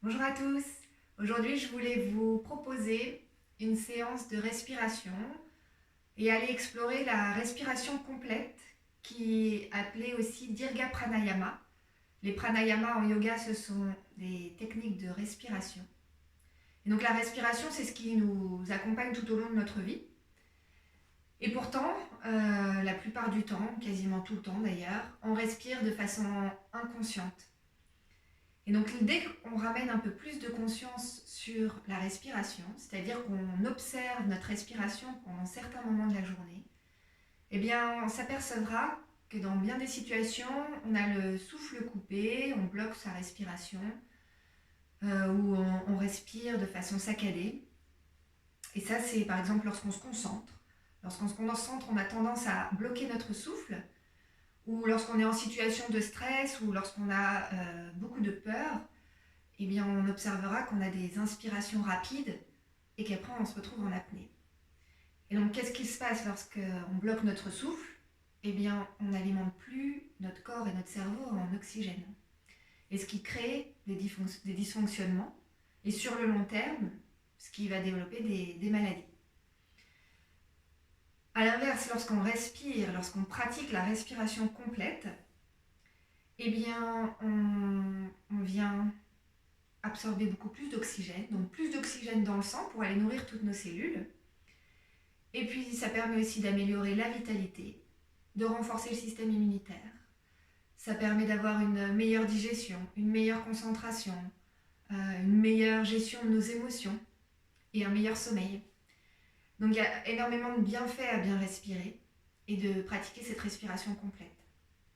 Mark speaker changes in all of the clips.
Speaker 1: Bonjour à tous. Aujourd'hui, je voulais vous proposer une séance de respiration et aller explorer la respiration complète qui est appelée aussi Dirga Pranayama. Les pranayamas en yoga, ce sont des techniques de respiration. Et donc la respiration, c'est ce qui nous accompagne tout au long de notre vie. Et pourtant, la plupart du temps, quasiment tout le temps d'ailleurs, on respire de façon inconsciente. Et donc dès qu'on ramène un peu plus de conscience sur la respiration, c'est-à-dire qu'on observe notre respiration pendant certains moments de la journée, eh bien on s'apercevra que dans bien des situations, on a le souffle coupé, on bloque sa respiration, ou on respire de façon saccadée. Et ça, c'est par exemple lorsqu'on se concentre. Lorsqu'on se concentre, on a tendance à bloquer notre souffle, ou lorsqu'on est en situation de stress, ou lorsqu'on a beaucoup de peur, eh bien, on observera qu'on a des inspirations rapides et qu'après on se retrouve en apnée. Et donc, qu'est-ce qui se passe lorsqu'on bloque notre souffle? Eh bien, on n'alimente plus notre corps et notre cerveau en oxygène. Et ce qui crée des dysfonctionnements, et sur le long terme, ce qui va développer des maladies. A l'inverse, lorsqu'on respire, lorsqu'on pratique la respiration complète, eh bien, on vient absorber beaucoup plus d'oxygène, donc plus d'oxygène dans le sang pour aller nourrir toutes nos cellules. Et puis ça permet aussi d'améliorer la vitalité, de renforcer le système immunitaire. Ça permet d'avoir une meilleure digestion, une meilleure concentration, une meilleure gestion de nos émotions et un meilleur sommeil. Donc il y a énormément de bienfaits à bien respirer et de pratiquer cette respiration complète.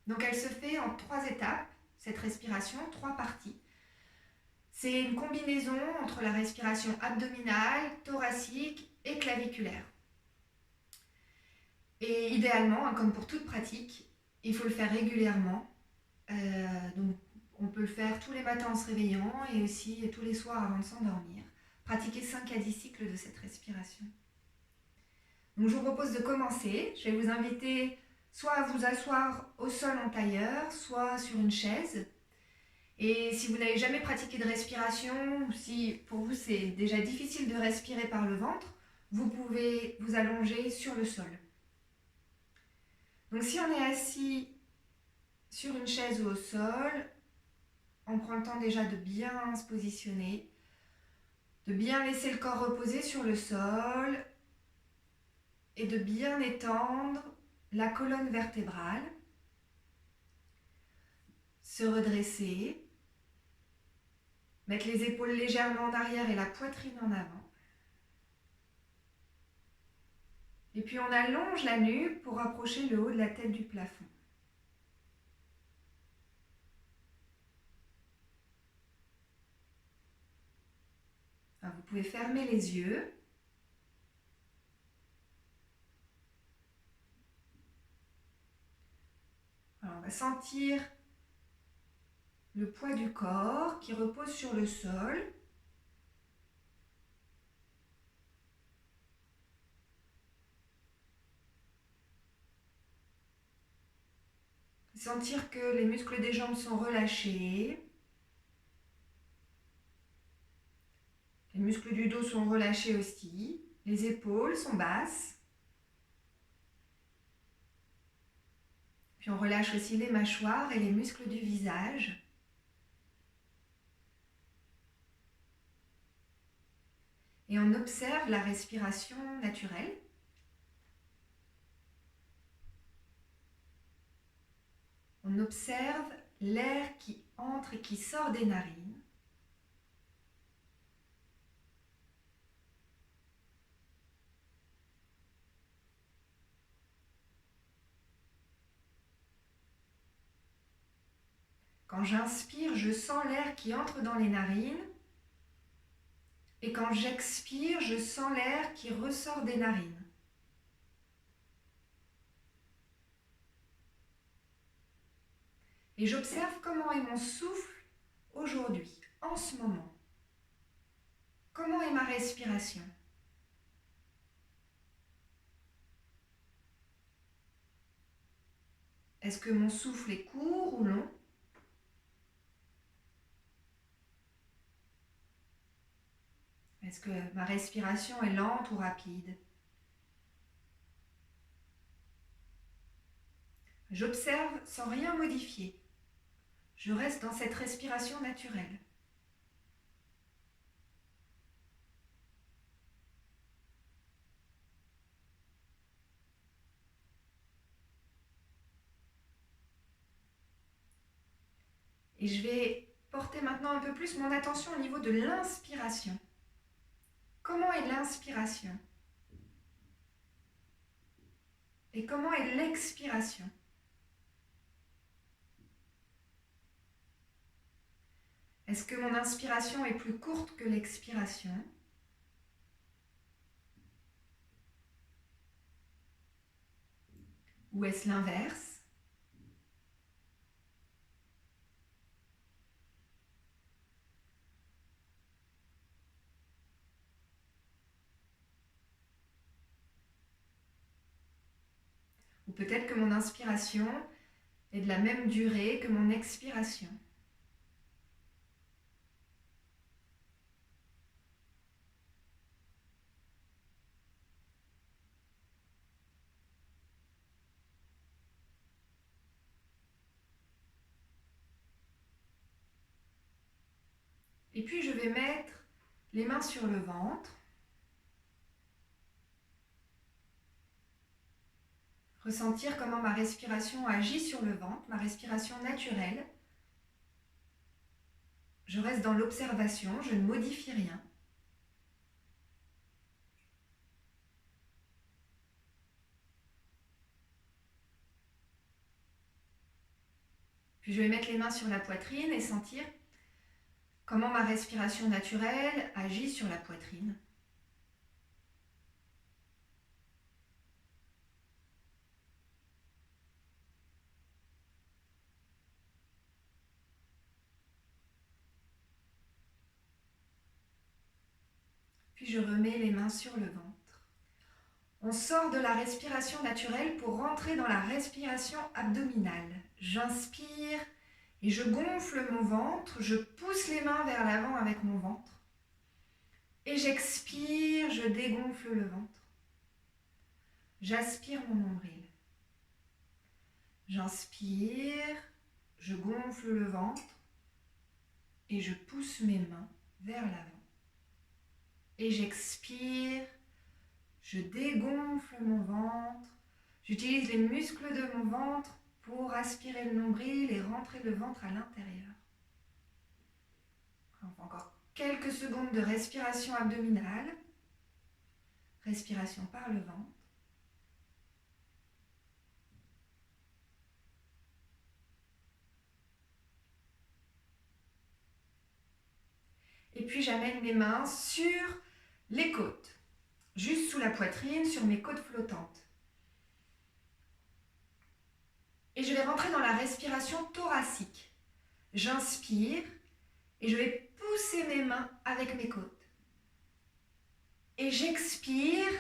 Speaker 1: Donc elle se fait en 3 étapes, cette respiration, 3 parties. C'est une combinaison entre la respiration abdominale, thoracique et claviculaire. Et idéalement, comme pour toute pratique, il faut le faire régulièrement. Donc on peut le faire tous les matins en se réveillant et aussi tous les soirs avant de s'endormir. Pratiquer 5 à 10 cycles de cette respiration. Donc je vous propose de commencer. Je vais vous inviter soit à vous asseoir au sol en tailleur, soit sur une chaise. Et si vous n'avez jamais pratiqué de respiration, ou si pour vous c'est déjà difficile de respirer par le ventre, vous pouvez vous allonger sur le sol. Donc si on est assis sur une chaise ou au sol, on prend le temps déjà de bien se positionner, de bien laisser le corps reposer sur le sol et de bien étendre la colonne vertébrale, se redresser, mettre les épaules légèrement en arrière et la poitrine en avant. Et puis on allonge la nuque pour rapprocher le haut de la tête du plafond. Alors vous pouvez fermer les yeux. Alors on va sentir le poids du corps qui repose sur le sol. Sentir que les muscles des jambes sont relâchés. Les muscles du dos sont relâchés aussi. Les épaules sont basses. Puis on relâche aussi les mâchoires et les muscles du visage. Et on observe la respiration naturelle. On observe l'air qui entre et qui sort des narines. Quand j'inspire, je sens l'air qui entre dans les narines. Et quand j'expire, je sens l'air qui ressort des narines. Et j'observe comment est mon souffle aujourd'hui, en ce moment. Comment est ma respiration? Est-ce que mon souffle est court ou long? Est-ce que ma respiration est lente ou rapide? J'observe sans rien modifier. Je reste dans cette respiration naturelle. Et je vais porter maintenant un peu plus mon attention au niveau de l'inspiration. Comment est l'inspiration? Et comment est l'expiration? Est-ce que mon inspiration est plus courte que l'expiration? Ou est-ce l'inverse? Ou peut-être que mon inspiration est de la même durée que mon expiration. Et puis je vais mettre les mains sur le ventre. Ressentir comment ma respiration agit sur le ventre, ma respiration naturelle. Je reste dans l'observation, je ne modifie rien. Puis je vais mettre les mains sur la poitrine et sentir comment ma respiration naturelle agit sur la poitrine. Puis je remets les mains sur le ventre. On sort de la respiration naturelle pour rentrer dans la respiration abdominale. J'inspire et je gonfle mon ventre, je pousse les mains vers l'avant avec mon ventre. Et j'expire, je dégonfle le ventre. J'aspire mon nombril. J'inspire, je gonfle le ventre et je pousse mes mains vers l'avant. Et j'expire, je dégonfle mon ventre. J'utilise les muscles de mon ventre pour aspirer le nombril et rentrer le ventre à l'intérieur. Encore quelques secondes de respiration abdominale. Respiration par le ventre. Et puis j'amène mes mains sur les côtes, juste sous la poitrine, sur mes côtes flottantes. Et je vais rentrer dans la respiration thoracique. J'inspire et je vais pousser mes mains avec mes côtes. Et j'expire,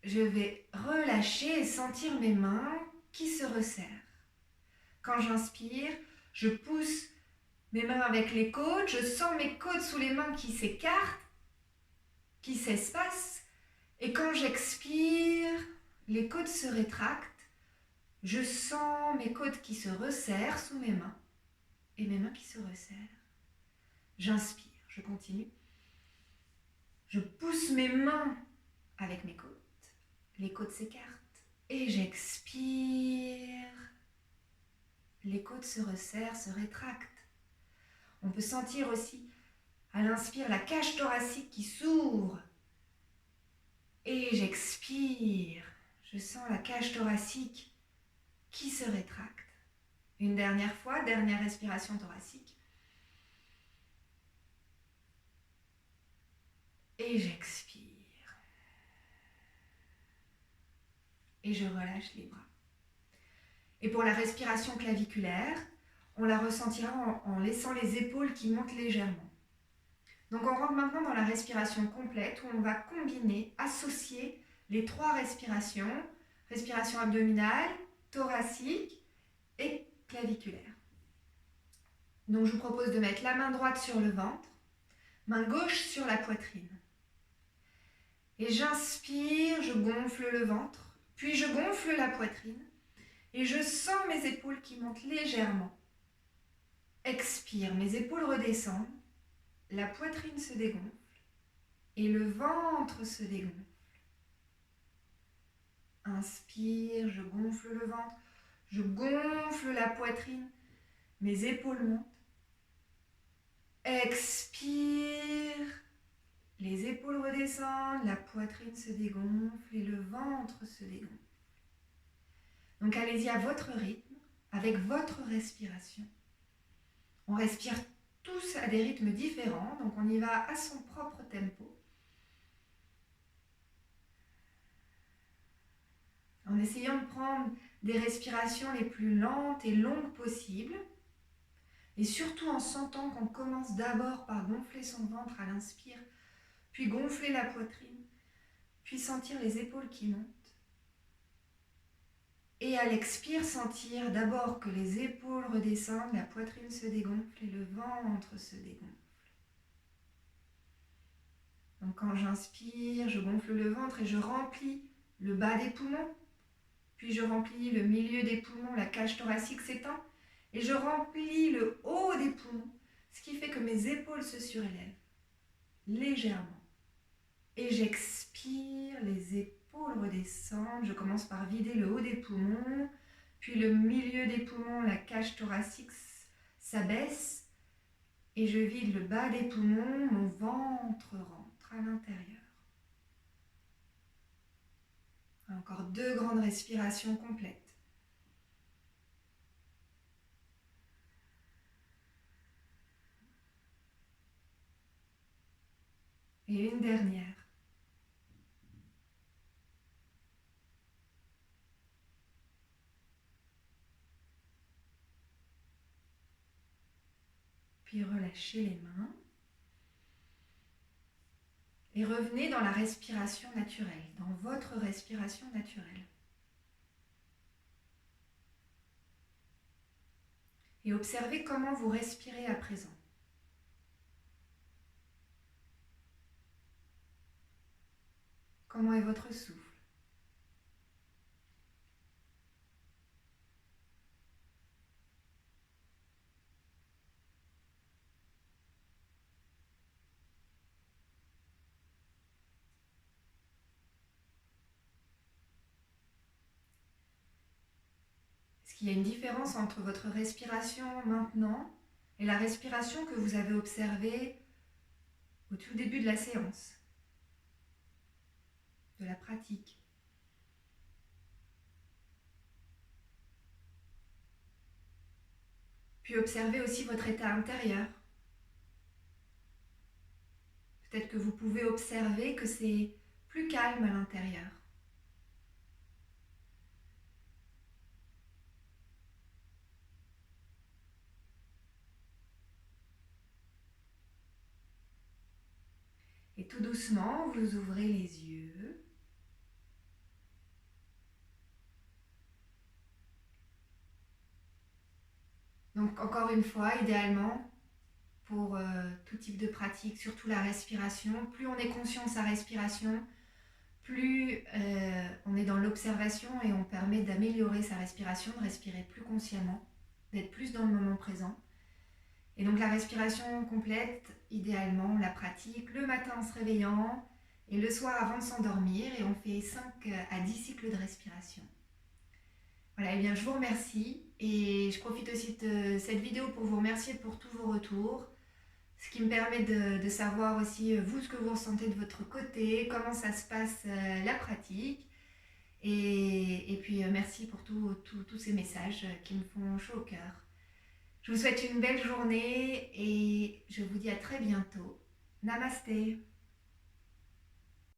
Speaker 1: je vais relâcher et sentir mes mains qui se resserrent. Quand j'inspire, je pousse mes mains avec les côtes, je sens mes côtes sous les mains qui s'écartent, qui s'espacent. Et quand j'expire, les côtes se rétractent. Je sens mes côtes qui se resserrent sous mes mains et mes mains qui se resserrent. J'inspire, je continue. Je pousse mes mains avec mes côtes. Les côtes s'écartent. Et j'expire. Les côtes se resserrent, se rétractent. On peut sentir aussi, à l'inspire, la cage thoracique qui s'ouvre. Et j'expire. Je sens la cage thoracique qui se rétracte. Une dernière fois, dernière respiration thoracique. Et j'expire. Et je relâche les bras. Et pour la respiration claviculaire, on la ressentira en laissant les épaules qui montent légèrement. Donc on rentre maintenant dans la respiration complète où on va combiner, associer les trois respirations, respiration abdominale, thoracique et claviculaire. Donc je vous propose de mettre la main droite sur le ventre, Main gauche sur la poitrine. Et j'inspire, je gonfle le ventre, puis je gonfle la poitrine et je sens mes épaules qui montent légèrement. Expire, mes épaules redescendent, la poitrine se dégonfle et le ventre se dégonfle. Inspire, je gonfle le ventre, je gonfle la poitrine, mes épaules montent. Expire, les épaules redescendent, la poitrine se dégonfle et le ventre se dégonfle. Donc allez-y à votre rythme, avec votre respiration. On respire tous à des rythmes différents, donc on y va à son propre tempo. En essayant de prendre des respirations les plus lentes et longues possibles. Et surtout en sentant qu'on commence d'abord par gonfler son ventre à l'inspire, puis gonfler la poitrine, puis sentir les épaules qui montent. Et à l'expire, sentir d'abord que les épaules redescendent, la poitrine se dégonfle et le ventre se dégonfle. Donc quand j'inspire, je gonfle le ventre et je remplis le bas des poumons, puis je remplis le milieu des poumons, la cage thoracique s'étend, et je remplis le haut des poumons, ce qui fait que mes épaules se surélèvent légèrement. Et j'expire, les épaules redescendent, je commence par vider le haut des poumons, puis le milieu des poumons, la cage thoracique s'abaisse, et je vide le bas des poumons, mon ventre rentre à l'intérieur. Encore 2 grandes respirations complètes. Et une dernière. Puis relâchez les mains. Et revenez dans la respiration naturelle, dans votre respiration naturelle. Et observez comment vous respirez à présent. Comment est votre souffle? Est-ce qu'il y a une différence entre votre respiration maintenant et la respiration que vous avez observée au tout début de la séance, de la pratique? Puis observez aussi votre état intérieur. Peut-être que vous pouvez observer que c'est plus calme à l'intérieur. Et tout doucement, vous ouvrez les yeux. Donc encore une fois, idéalement, pour tout type de pratique, surtout la respiration, plus on est conscient de sa respiration, plus on est dans l'observation et on permet d'améliorer sa respiration, de respirer plus consciemment, d'être plus dans le moment présent. Et donc la respiration complète, idéalement, on la pratique le matin en se réveillant et le soir avant de s'endormir, et on fait 5 à 10 cycles de respiration. Voilà, et bien je vous remercie, et je profite aussi de cette vidéo pour vous remercier pour tous vos retours, ce qui me permet de savoir aussi vous ce que vous ressentez de votre côté, comment ça se passe la pratique, et puis merci pour tous ces messages qui me font chaud au cœur. Je vous souhaite une belle journée et je vous dis à très bientôt. Namasté.